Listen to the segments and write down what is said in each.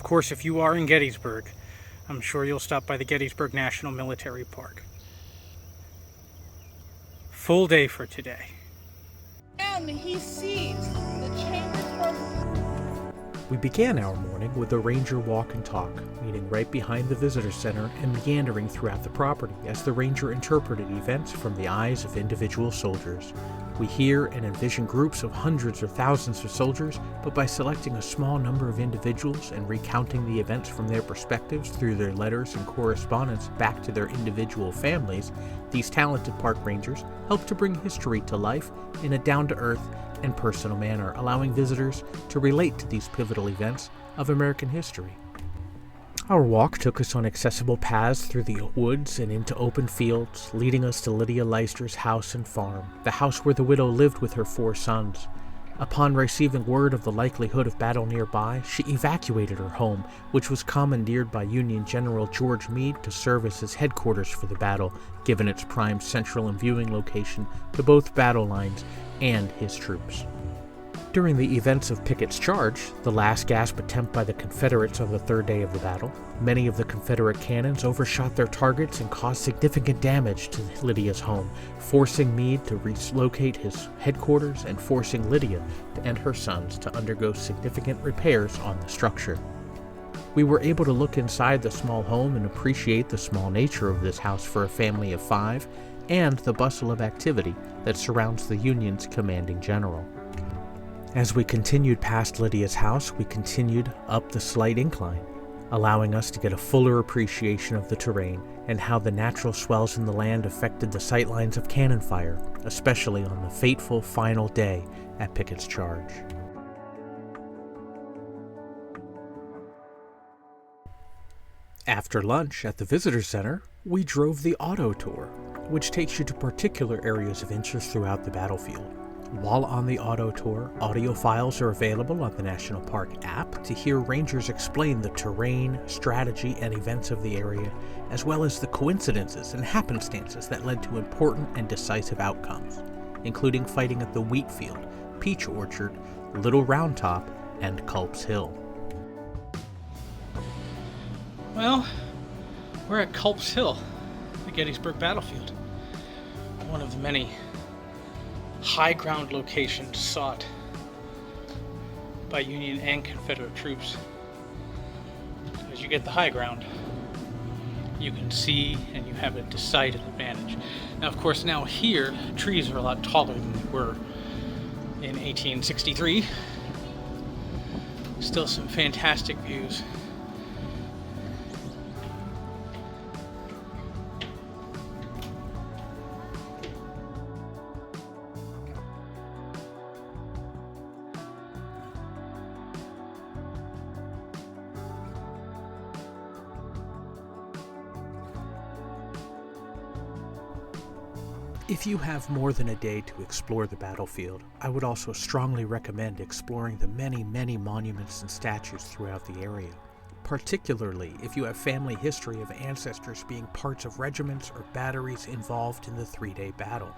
course, if you are in Gettysburg, I'm sure you'll stop by the Gettysburg National Military Park. Full day for today. And he sees the chambers from... We began our morning with a ranger walk and talk, meeting right behind the visitor center and meandering throughout the property as the ranger interpreted events from the eyes of individual soldiers. We hear and envision groups of hundreds or thousands of soldiers, but by selecting a small number of individuals and recounting the events from their perspectives through their letters and correspondence back to their individual families, these talented park rangers help to bring history to life in a down-to-earth and personal manner, allowing visitors to relate to these pivotal events of American history. Our walk took us on accessible paths through the woods and into open fields, leading us to Lydia Leicester's house and farm, the house where the widow lived with her 4 sons. Upon receiving word of the likelihood of battle nearby, she evacuated her home, which was commandeered by Union General George Meade to serve as his headquarters for the battle, given its prime central and viewing location to both battle lines and his troops. During the events of Pickett's Charge, the last gasp attempt by the Confederates on the 3rd day of the battle, many of the Confederate cannons overshot their targets and caused significant damage to Lydia's home, forcing Meade to relocate his headquarters and forcing Lydia and her sons to undergo significant repairs on the structure. We were able to look inside the small home and appreciate the small nature of this house for a family of 5 and the bustle of activity that surrounds the Union's commanding general. As we continued past Lydia's house, we continued up the slight incline, allowing us to get a fuller appreciation of the terrain and how the natural swells in the land affected the sightlines of cannon fire, especially on the fateful final day at Pickett's Charge. After lunch at the Visitor Center, we drove the auto tour, which takes you to particular areas of interest throughout the battlefield. While on the auto tour, audio files are available on the National Park app to hear rangers explain the terrain, strategy, and events of the area, as well as the coincidences and happenstances that led to important and decisive outcomes, including fighting at the Wheat Field, Peach Orchard, Little Round Top, and Culp's Hill. Well, we're at Culp's Hill, the Gettysburg battlefield. One of the many high ground locations sought by Union and Confederate troops. As you get the high ground, you can see and you have a decided advantage. Now, of course, now here, trees are a lot taller than they were in 1863. Still some fantastic views. If you have more than a day to explore the battlefield, I would also strongly recommend exploring the many, many monuments and statues throughout the area, particularly if you have family history of ancestors being parts of regiments or batteries involved in the 3-day battle.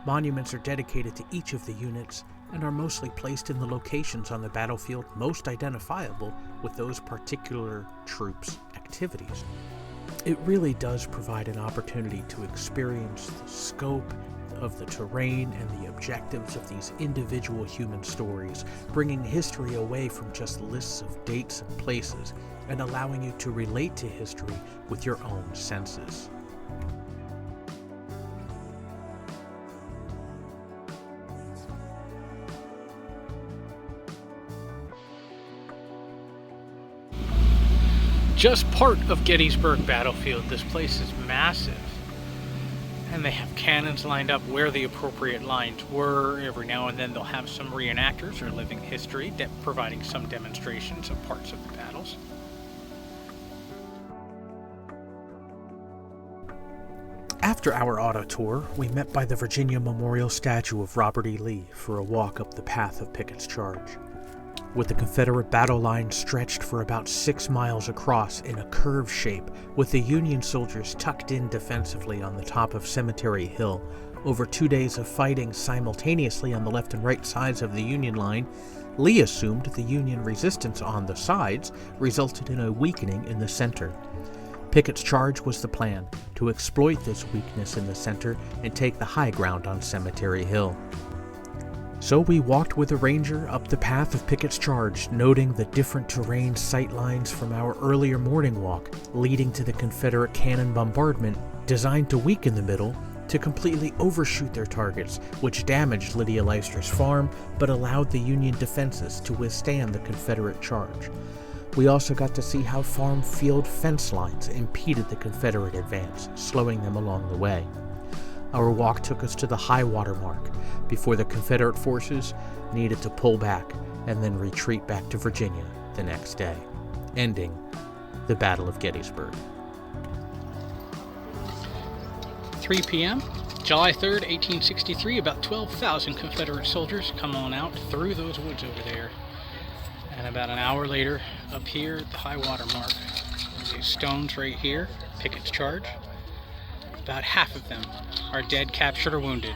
Monuments are dedicated to each of the units and are mostly placed in the locations on the battlefield most identifiable with those particular troops' activities. It really does provide an opportunity to experience the scope of the terrain and the objectives of these individual human stories, bringing history away from just lists of dates and places and allowing you to relate to history with your own senses. Just part of Gettysburg battlefield. This place is massive. And they have cannons lined up where the appropriate lines were. Every now and then they'll have some reenactors or living history providing some demonstrations of parts of the battles. After our auto tour, we met by the Virginia Memorial statue of Robert E. Lee for a walk up the path of Pickett's Charge. With the Confederate battle line stretched for about 6 miles across in a curved shape, with the Union soldiers tucked in defensively on the top of Cemetery Hill, Over 2 days of fighting simultaneously on the left and right sides of the Union line, Lee assumed the Union resistance on the sides resulted in a weakening in the center. Pickett's charge was the plan, to exploit this weakness in the center and take the high ground on Cemetery Hill. So we walked with the Ranger up the path of Pickett's charge, noting the different terrain sight lines from our earlier morning walk, leading to the Confederate cannon bombardment designed to weaken the middle to completely overshoot their targets, which damaged Lydia Leicester's farm but allowed the Union defenses to withstand the Confederate charge. We also got to see how farm field fence lines impeded the Confederate advance, slowing them along the way. Our walk took us to the high water mark, before the Confederate forces needed to pull back and then retreat back to Virginia the next day, ending the Battle of Gettysburg. 3 p.m., July 3rd, 1863, about 12,000 Confederate soldiers come on out through those woods over there. And about an hour later, up here at the high water mark, these stones right here, Pickett's charge, about half of them are dead, captured, or wounded.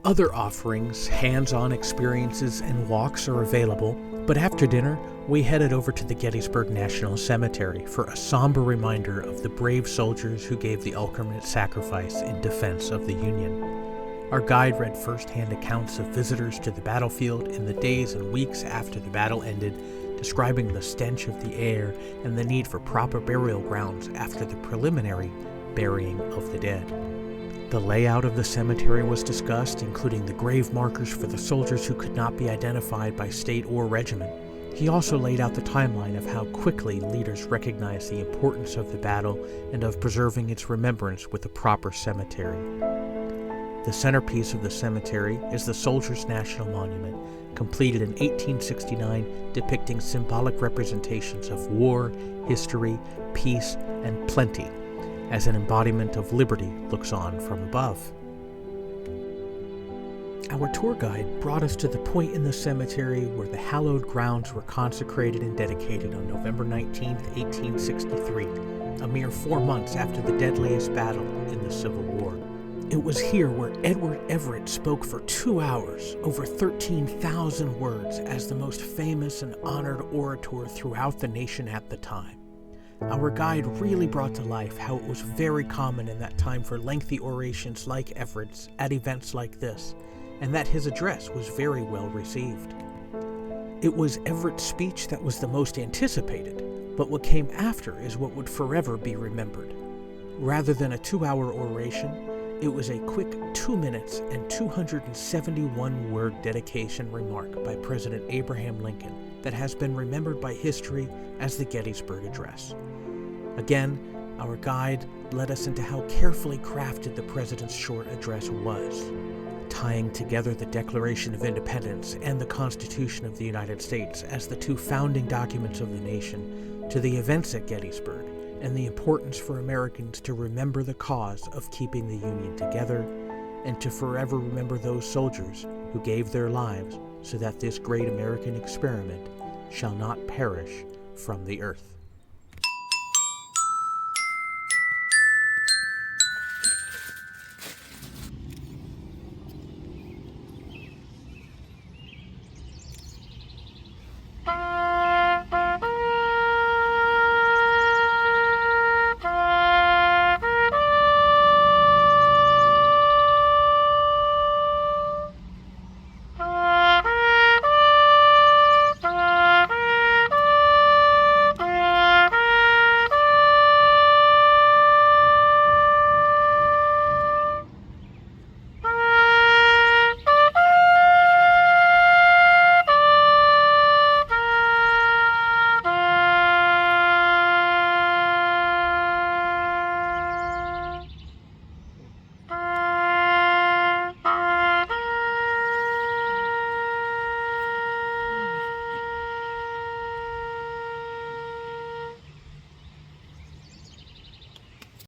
Other offerings, hands-on experiences, and walks are available, but after dinner, we headed over to the Gettysburg National Cemetery for a somber reminder of the brave soldiers who gave the ultimate sacrifice in defense of the Union. Our guide read first-hand accounts of visitors to the battlefield in the days and weeks after the battle ended, describing the stench of the air and the need for proper burial grounds after the preliminary burying of the dead. The layout of the cemetery was discussed, including the grave markers for the soldiers who could not be identified by state or regiment. He also laid out the timeline of how quickly leaders recognized the importance of the battle and of preserving its remembrance with a proper cemetery. The centerpiece of the cemetery is the Soldiers' National Monument, completed in 1869, depicting symbolic representations of war, history, peace, and plenty, as an embodiment of liberty looks on from above. Our tour guide brought us to the point in the cemetery where the hallowed grounds were consecrated and dedicated on November 19, 1863, a mere 4 months after the deadliest battle in the Civil War. It was here where Edward Everett spoke for 2 hours, over 13,000 words, as the most famous and honored orator throughout the nation at the time. Our guide really brought to life how it was very common in that time for lengthy orations like Everett's at events like this, and that his address was very well received. It was Everett's speech that was the most anticipated, but what came after is what would forever be remembered. Rather than a 2-hour oration, it was a quick 2 minutes and 271-word dedication remark by President Abraham Lincoln that has been remembered by history as the Gettysburg Address. Again, our guide led us into how carefully crafted the president's short address was, tying together the Declaration of Independence and the Constitution of the United States as the 2 founding documents of the nation to the events at Gettysburg and the importance for Americans to remember the cause of keeping the Union together and to forever remember those soldiers who gave their lives so that this great American experiment shall not perish from the earth.